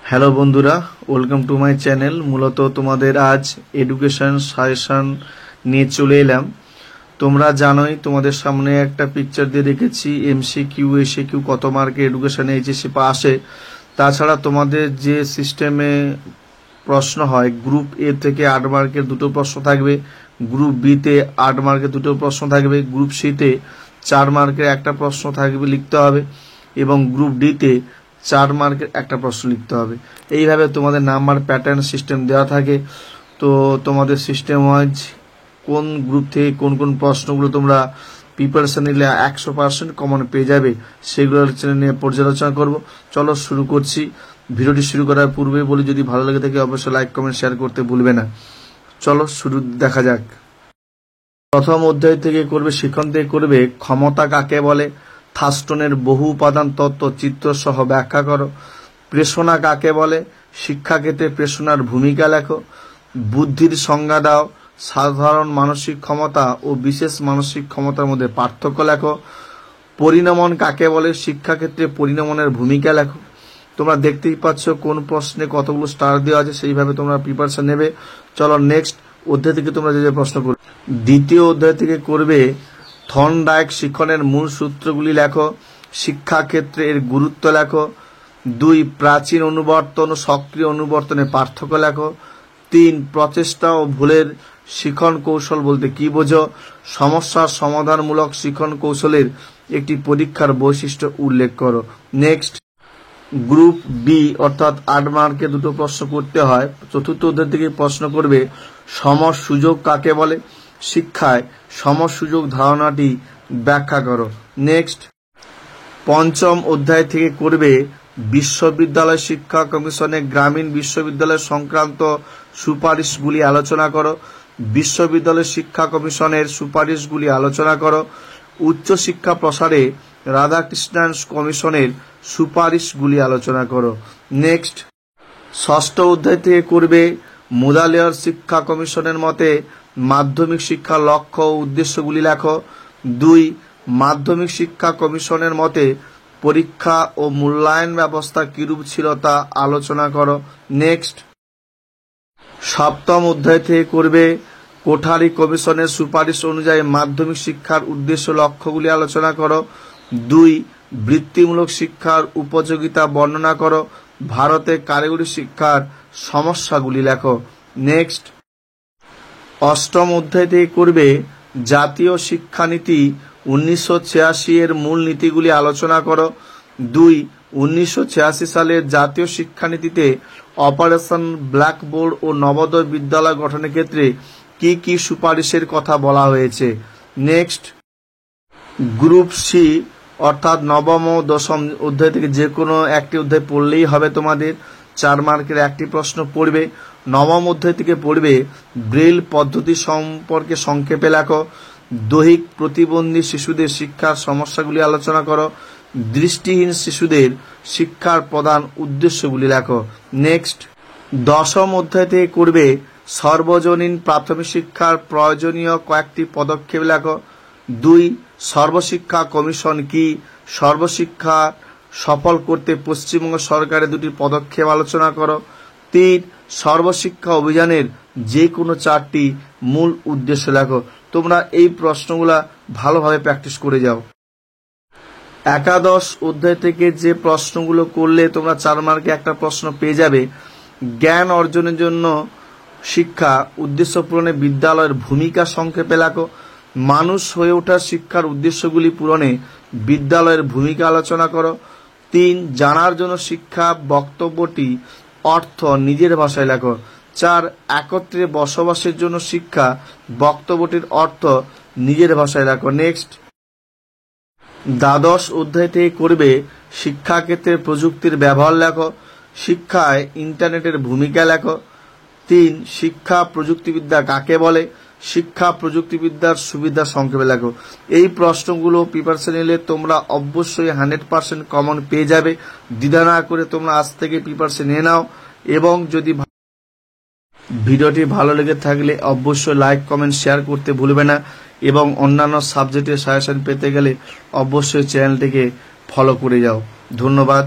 Hello বন্ধুরা, welcome to my channel. মূলত তোমাদের আজ এডুকেশন সাজেশন নিয়ে চলে এলাম। তোমরা জানোই তোমাদের সামনে একটা পিকচার দিয়ে রেখেছি এমসিকিউ এসিকিউ কত মার্কে এডুকেশনে এইচএসসি আসে। তাছাড়া তোমাদের যে সিস্টেমে প্রশ্ন হয়, গ্রুপ এ থেকে 8 মার্কের 2টো প্রশ্ন থাকবে, গ্রুপ বিতে 8 মার্কের 2টো প্রশ্ন থাকবে, গ্রুপ সিতে 4 মার্কের একটা প্রশ্ন থাকবে লিখতে হবে, এবং গ্রুপ ডিতে 4 মার্কের একটা প্রশ্ন লিখতে হবে। এইভাবে তোমাদের নাম্বার প্যাটার্ন সিস্টেম দেওয়া থাকে। তো তোমাদের সিস্টেম ওয়াইজ কোন গ্রুপ থেকে কোন কোন প্রশ্নগুলো তোমরা প্রিপারেশন নিলে 100% কমন পেয়ে যাবে, সেগুলো নিয়ে পর্যালোচনা করব। চলো শুরু করছি। ভিডিওটি শুরু করার পূর্বে বলি, যদি ভালো লাগে থাকে অবশ্যই লাইক কমেন্ট শেয়ার করতে ভুলবে না। চলো শুরু দেখা যাক। প্রথম অধ্যায় থেকে করবে, শিখন থেকে করবে ক্ষমতা কাকে বলে, থার্স্টনের বহু উপাদান তত্ত্ব চিত্র সহ ব্যাখ্যা করো, প্রেষণা কাকে বলে, শিক্ষাক্ষেত্রে প্রেষণার ভূমিকা লেখো, বুদ্ধির সংজ্ঞা দাও, সাধারণ মানসিক ক্ষমতা ও বিশেষ মানসিক ক্ষমতার মধ্যে পার্থক্য লেখো, পরিণমন কাকে বলে, শিক্ষাক্ষেত্রে পরিণমনের ভূমিকা লেখো। তোমরা দেখতেই পাচ্ছ কোন প্রশ্নে কতগুলো স্টার দেওয়া আছে, সেইভাবে তোমরা প্রিপারেশন নেবে। চলো নেক্সট অধ্যায় থেকে তোমরা যে প্রশ্ন করবে। দ্বিতীয় অধ্যায় থেকে করবে থর্নডাইক শিক্ষণের মূল সূত্রগুলি লেখো, শিক্ষাক্ষেত্রে এর গুরুত্ব লেখো, 2 প্রাচীন অনুবর্তন ও সক্রিয় অনুবর্তনের পার্থক্য লেখো, 3 প্রচেষ্টা ও ভুলের শিখন কৌশল বলতে কি বোঝো, সমস্যার সমাধানমূলক শিখন কৌশলের একটি পরীক্ষার বৈশিষ্ট্য উল্লেখ করো। নেক্সট গ্রুপ বি অর্থাৎ 8 মার্কে 2টো প্রশ্ন করতে হয়। চতুর্থ অধ্যায় থেকে প্রশ্ন করবে সমসুযোগ কাকে বলে, শিক্ষায় সমসুযোগ ধারণাটি ব্যাখ্যা করো। নেক্সট পঞ্চম অধ্যায় থেকে করবে বিশ্ববিদ্যালয় শিক্ষা কমিশনের গ্রামীণ বিশ্ববিদ্যালয় সংক্রান্ত সুপারিশগুলি আলোচনা করো, বিশ্ববিদ্যালয় শিক্ষা কমিশনের সুপারিশগুলি আলোচনা করো, উচ্চশিক্ষা প্রসারে রাধাকৃষ্ণন কমিশনের সুপারিশগুলি আলোচনা করো। নেক্সট ষষ্ঠ অধ্যায় থেকে করবে মুদালিয়ার শিক্ষা কমিশনের মতে মাধ্যমিক শিক্ষার লক্ষ্য ও উদ্দেশ্যগুলি লেখো, 2 মাধ্যমিক শিক্ষা কমিশনের মতে পরীক্ষা ও মূল্যায়ন ব্যবস্থা কিরূপ ছিল তা আলোচনা করো। নেক্সট সপ্তম অধ্যায় থেকে করবে কোঠারি কমিশনের সুপারিশ অনুযায়ী মাধ্যমিক শিক্ষার উদ্দেশ্য লক্ষ্যগুলি আলোচনা করো, 2 বৃত্তিমূলক শিক্ষার উপযোগিতা বর্ণনা করো, ভারতে কারিগরি শিক্ষার সমস্যাগুলি লেখো। নেক্সট অষ্টম অধ্যায় থেকে করবে জাতীয় শিক্ষানীতি 1986 এর মূল নীতিগুলি আলোচনা করো, 2 1986 সালের জাতীয় শিক্ষানীতিতে অপারেশন ব্ল্যাকবোর্ড ও নবোদয় বিদ্যালয় গঠনের ক্ষেত্রে কি কি সুপারিশের কথা বলা হয়েছে। নেক্সট গ্রুপ সি অর্থাৎ নবম ও দশম অধ্যায় থেকে যে কোনো একটি অধ্যায় পড়লেই হবে, তোমাদের 4 মার্কের একটি প্রশ্ন পড়বে। নবম অধ্যায় থেকে পড়বে ব্রেইল পদ্ধতি সম্পর্কে সংক্ষেপে লেখো, দৈহিক প্রতিবন্ধী শিশুদের শিক্ষার সমস্যাগুলি আলোচনা করো, দৃষ্টিহীন শিশুদের শিক্ষার প্রধান উদ্দেশ্যগুলি লেখো। নেক্সট দশম অধ্যায় থেকে করবে সর্বজনীন প্রাথমিক শিক্ষার প্রয়োজনীয় কয়েকটি পদক্ষেপ লেখো, 2 সর্বশিক্ষা কমিশন কি, সর্বশিক্ষা সফল করতে পশ্চিমবঙ্গ সরকারের 2টি পদক্ষেপ আলোচনা করো, 3 সর্বশিক্ষা অভিযানের যে কোনো 4টি মূল উদ্দেশ্য লেখো। তোমরা এই প্রশ্নগুলা ভালোভাবে প্র্যাকটিস করে যাও। একাদশ অধ্যায় থেকে যে প্রশ্নগুলো করলে তোমরা 4 মার্কে একটা প্রশ্ন পেয়ে যাবে। জ্ঞান অর্জনের জন্য শিক্ষা উদ্দেশ্য পূরণে বিদ্যালয়ের ভূমিকা সংক্ষেপে লেখো, মানুষ হয়ে ওঠার শিক্ষার উদ্দেশ্যগুলি পূরণে বিদ্যালয়ের ভূমিকা আলোচনা করো, 3 জানার জন্য শিক্ষা বক্তব্যটি অর্থ নিজের ভাষায় লেখো, 4 একত্রে বসবাসের জন্য শিক্ষা বক্তব্যটির অর্থ নিজের ভাষায় লেখো। নেক্সট দ্বাদশ অধ্যায় থেকে করবে শিক্ষাক্ষেত্রে প্রযুক্তির ব্যবহার লেখো, শিক্ষায় ইন্টারনেটের ভূমিকা লেখো, 3 শিক্ষা প্রযুক্তিবিদ্যা কাকে বলে, শিক্ষা প্রযুক্তিবিদ্যার সুবিধা সংক্ষেপে লেখো। এই প্রশ্নগুলো প্রিপারেশন নিলে তোমরা অবশ্যই 100% কমন পেয়ে যাবে। দ্বিধা না করে তোমরা আজ থেকে প্রিপারেশন নিয়ে নাও, এবং যদি ভিডিওটি ভালো লেগে থাকলে অবশ্যই লাইক কমেন্ট শেয়ার করতে ভুলবে না, এবং অন্যান্য সাবজেক্টের সাজেশন পেতে গেলে অবশ্যই চ্যানেলটিকে ফলো করে যাও। ধন্যবাদ।